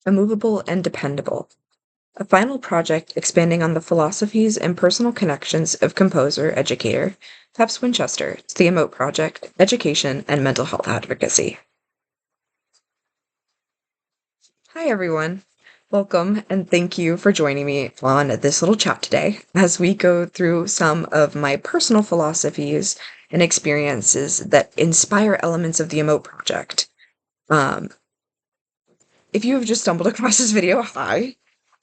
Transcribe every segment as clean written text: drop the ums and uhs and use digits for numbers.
Immovable and Dependable, a final project expanding on the philosophies and personal connections of composer-educator Peps Winchester to the Emote Project, education, and mental health advocacy. Hi, everyone. Welcome, and thank you for joining me on this little chat today as we go through some of my personal philosophies and experiences that inspire elements of the Emote Project. If you have just stumbled across this video, hi.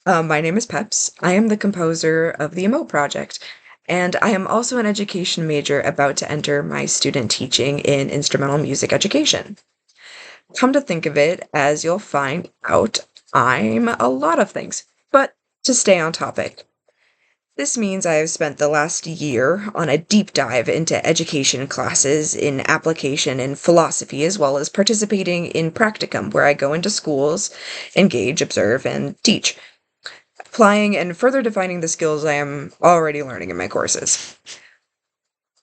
My name is Peps. I am the composer of the Emote Project, and I am also an education major about to enter my student teaching in instrumental music education. Come to think of it, as you'll find out, I'm a lot of things. But to stay on topic, this means I have spent the last year on a deep dive into education classes in application and philosophy, as well as participating in practicum, where I go into schools, engage, observe, and teach, applying and further defining the skills I am already learning in my courses.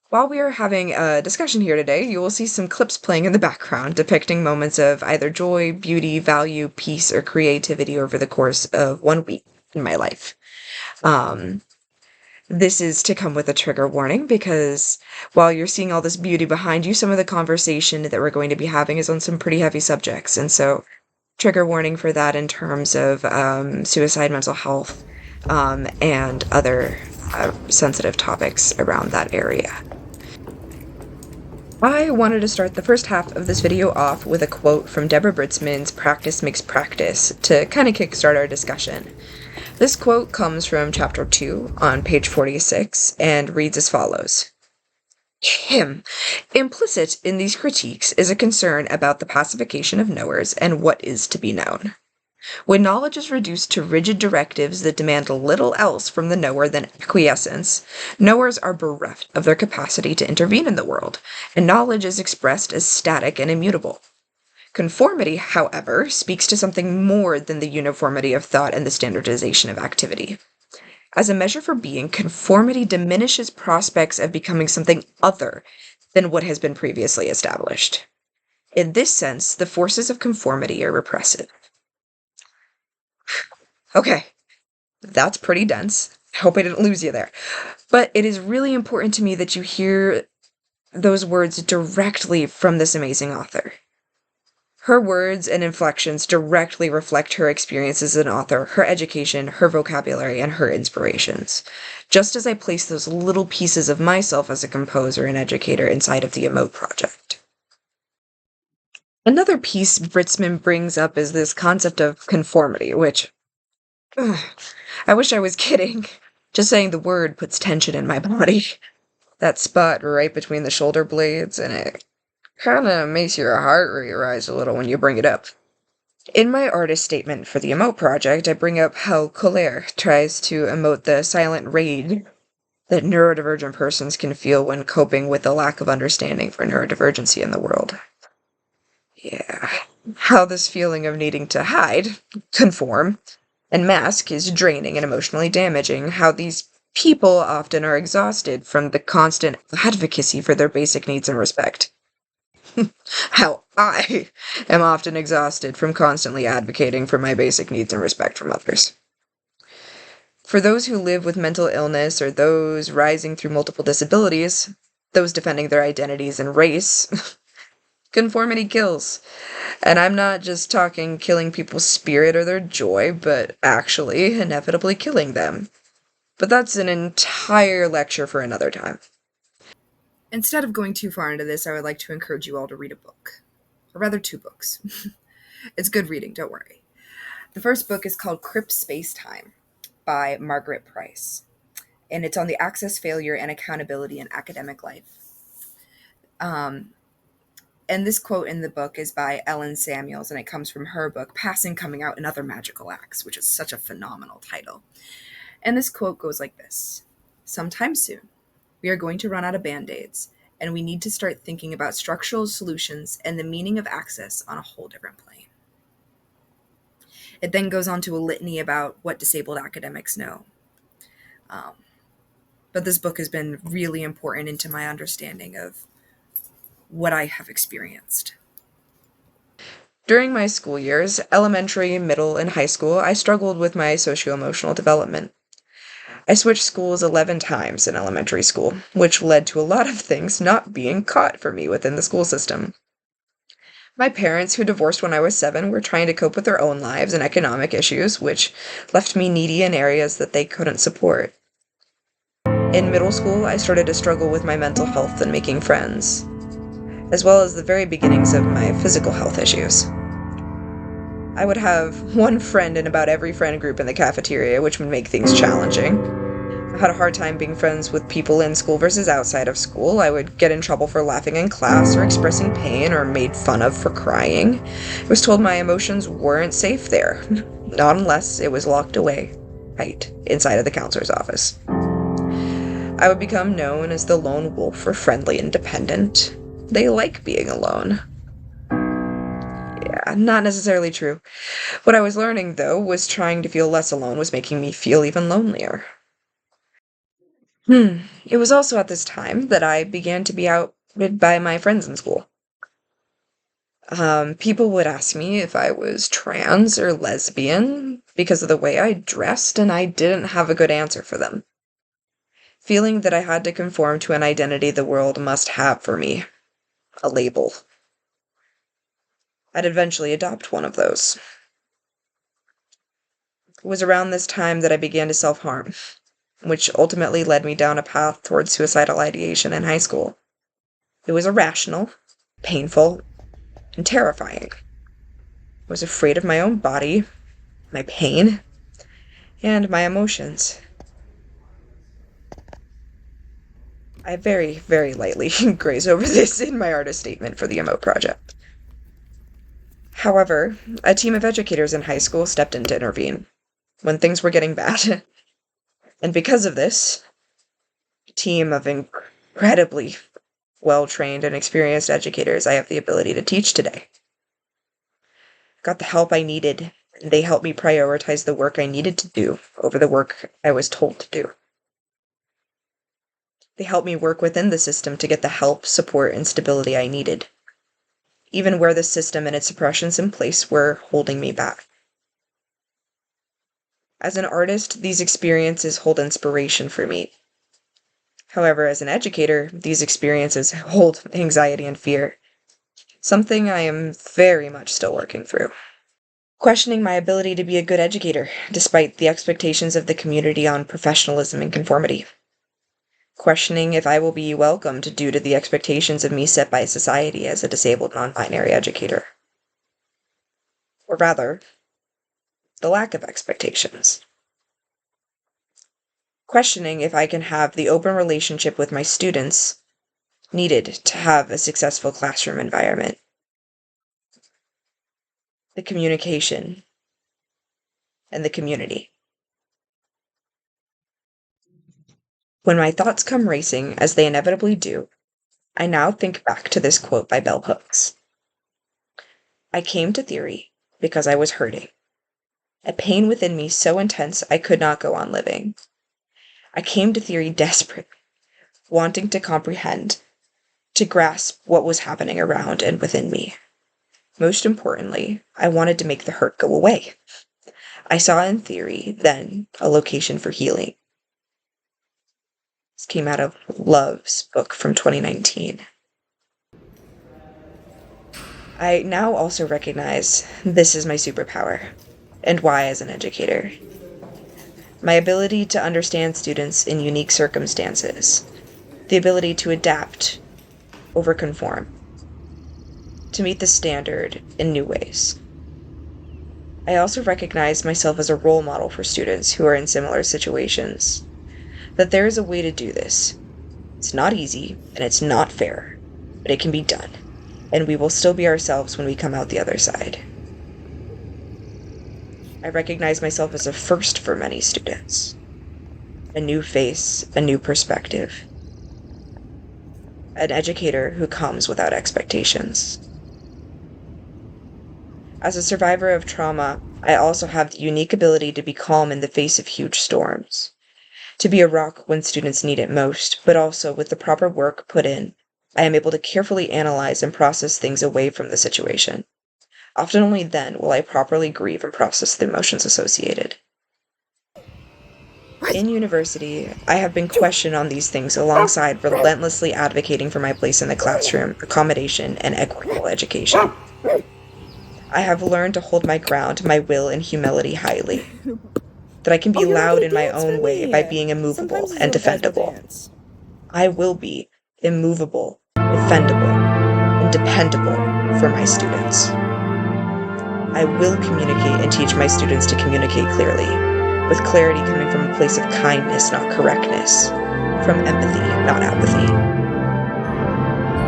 While we are having a discussion here today, you will see some clips playing in the background depicting moments of either joy, beauty, value, peace, or creativity over the course of 1 week in my life. This is to come with a trigger warning because while you're seeing all this beauty behind you, some of the conversation that we're going to be having is on some pretty heavy subjects. And so, trigger warning for that in terms of suicide, mental health, and other sensitive topics around that area. I wanted to start the first half of this video off with a quote from Deborah Britzman's Practice Makes Practice to kind of kickstart our discussion. This quote comes from chapter 2 on page 46 and reads as follows. Implicit in these critiques is a concern about the pacification of knowers and what is to be known. When knowledge is reduced to rigid directives that demand little else from the knower than acquiescence, knowers are bereft of their capacity to intervene in the world, and knowledge is expressed as static and immutable. Conformity, however, speaks to something more than the uniformity of thought and the standardization of activity. As a measure for being, conformity diminishes prospects of becoming something other than what has been previously established. In this sense, the forces of conformity are repressive. Okay, that's pretty dense. I hope I didn't lose you there. But it is really important to me that you hear those words directly from this amazing author. Her words and inflections directly reflect her experience as an author, her education, her vocabulary, and her inspirations. Just as I place those little pieces of myself as a composer and educator inside of the Emote Project. Another piece Britzman brings up is this concept of conformity, which I wish I was kidding. Just saying the word puts tension in my body. That spot right between the shoulder blades, and it kinda makes your heart rate rise a little when you bring it up. In my artist statement for the Emote Project, I bring up how Collier tries to emote the silent rage that neurodivergent persons can feel when coping with the lack of understanding for neurodivergency in the world. Yeah. How this feeling of needing to hide, conform, and mask is draining and emotionally damaging. How these people often are exhausted from the constant advocacy for their basic needs and respect. How I am often exhausted from constantly advocating for my basic needs and respect from others. For those who live with mental illness or those rising through multiple disabilities, those defending their identities and race, conformity kills. And I'm not just talking killing people's spirit or their joy, but actually inevitably killing them. But that's an entire lecture for another time. Instead of going too far into this, I would like to encourage you all to read a book. Or rather, 2 books. It's good reading, don't worry. The first book is called Crip Spacetime by Margaret Price. And it's on the access, failure, and accountability in academic life. And this quote in the book is by Ellen Samuels, and it comes from her book, Passing, Coming Out, and Other Magical Acts, which is such a phenomenal title. And this quote goes like this. Sometime soon, we are going to run out of Band-Aids, and we need to start thinking about structural solutions and the meaning of access on a whole different plane. It then goes on to a litany about what disabled academics know. But this book has been really important into my understanding of what I have experienced. During my school years, elementary, middle, and high school, I struggled with my socio-emotional development. I switched schools 11 times in elementary school, which led to a lot of things not being caught for me within the school system. My parents, who divorced when I was 7, were trying to cope with their own lives and economic issues, which left me needy in areas that they couldn't support. In middle school, I started to struggle with my mental health and making friends, as well as the very beginnings of my physical health issues. I would have one friend in about every friend group in the cafeteria, which would make things challenging. I had a hard time being friends with people in school versus outside of school. I would get in trouble for laughing in class or expressing pain or made fun of for crying. I was told my emotions weren't safe there, not unless it was locked away, right, inside of the counselor's office. I would become known as the lone wolf or friendly independent. They like being alone. Yeah, not necessarily true. What I was learning, though, was trying to feel less alone was making me feel even lonelier. It was also at this time that I began to be outed by my friends in school. People would ask me if I was trans or lesbian because of the way I dressed, and I didn't have a good answer for them. Feeling that I had to conform to an identity the world must have for me, a label. I'd eventually adopt one of those. It was around this time that I began to self-harm, which ultimately led me down a path towards suicidal ideation in high school. It was irrational, painful, and terrifying. I was afraid of my own body, my pain, and my emotions. I very, very lightly graze over this in my artist statement for the Emote Project. However, a team of educators in high school stepped in to intervene when things were getting bad. And because of this, a team of incredibly well-trained and experienced educators I have the ability to teach today. Got the help I needed, and they helped me prioritize the work I needed to do over the work I was told to do. They helped me work within the system to get the help, support, and stability I needed, even where the system and its suppressions in place were holding me back. As an artist, these experiences hold inspiration for me. However, as an educator, these experiences hold anxiety and fear, something I am very much still working through. Questioning my ability to be a good educator, despite the expectations of the community on professionalism and conformity. Questioning if I will be welcomed due to the expectations of me set by society as a disabled non-binary educator. Or rather, the lack of expectations. Questioning if I can have the open relationship with my students needed to have a successful classroom environment. The communication and the community. When my thoughts come racing, as they inevitably do, I now think back to this quote by Bell Hooks. I came to theory because I was hurting. A pain within me so intense I could not go on living. I came to theory desperate, wanting to comprehend, to grasp what was happening around and within me. Most importantly, I wanted to make the hurt go away. I saw in theory, then, a location for healing. This came out of Love's book from 2019. I now also recognize this is my superpower, and why as an educator. My ability to understand students in unique circumstances, the ability to adapt over conform, to meet the standard in new ways. I also recognize myself as a role model for students who are in similar situations, that there is a way to do this. It's not easy, and it's not fair, but it can be done, and we will still be ourselves when we come out the other side. I recognize myself as a first for many students. A new face, a new perspective. An educator who comes without expectations. As a survivor of trauma, I also have the unique ability to be calm in the face of huge storms. To be a rock when students need it most, but also with the proper work put in, I am able to carefully analyze and process things away from the situation. Often only then will I properly grieve and process the emotions associated. In university, I have been questioned on these things alongside relentlessly advocating for my place in the classroom, accommodation, and equitable education. I have learned to hold my ground, my will, and humility highly. That I can be loud in my own way by being immovable and defendable. I will be immovable, defendable, and dependable for my students. I will communicate and teach my students to communicate clearly, with clarity coming from a place of kindness, not correctness, from empathy, not apathy.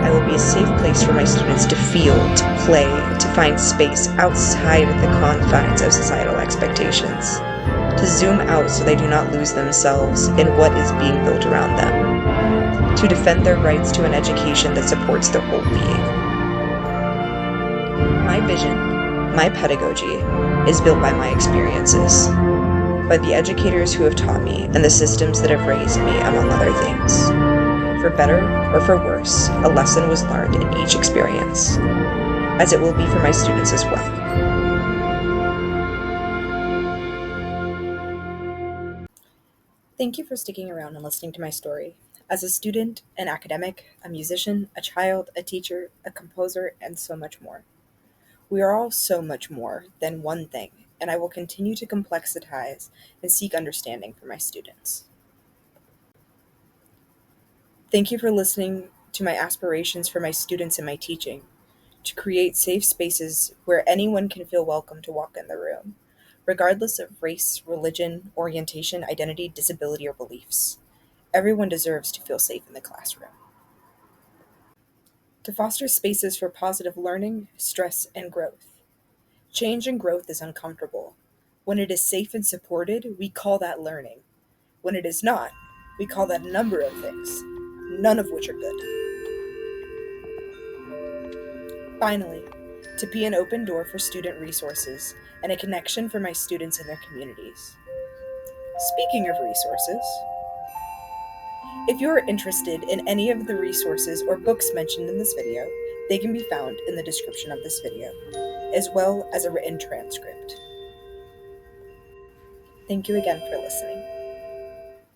I will be a safe place for my students to feel, to play, to find space outside of the confines of societal expectations, to zoom out so they do not lose themselves in what is being built around them, to defend their rights to an education that supports their whole being. My vision, my pedagogy, is built by my experiences, by the educators who have taught me and the systems that have raised me, among other things. For better or for worse, a lesson was learned in each experience, as it will be for my students as well. Thank you for sticking around and listening to my story. As a student, an academic, a musician, a child, a teacher, a composer, and so much more. We are all so much more than one thing, and I will continue to complexize and seek understanding for my students. Thank you for listening to my aspirations for my students and my teaching, to create safe spaces where anyone can feel welcome to walk in the room, regardless of race, religion, orientation, identity, disability, or beliefs. Everyone deserves to feel safe in the classroom. To foster spaces for positive learning, stress, and growth. Change and growth is uncomfortable. When it is safe and supported, we call that learning. When it is not, we call that a number of things, none of which are good. Finally, to be an open door for student resources and a connection for my students and their communities. Speaking of resources, if you are interested in any of the resources or books mentioned in this video, they can be found in the description of this video, as well as a written transcript. Thank you again for listening.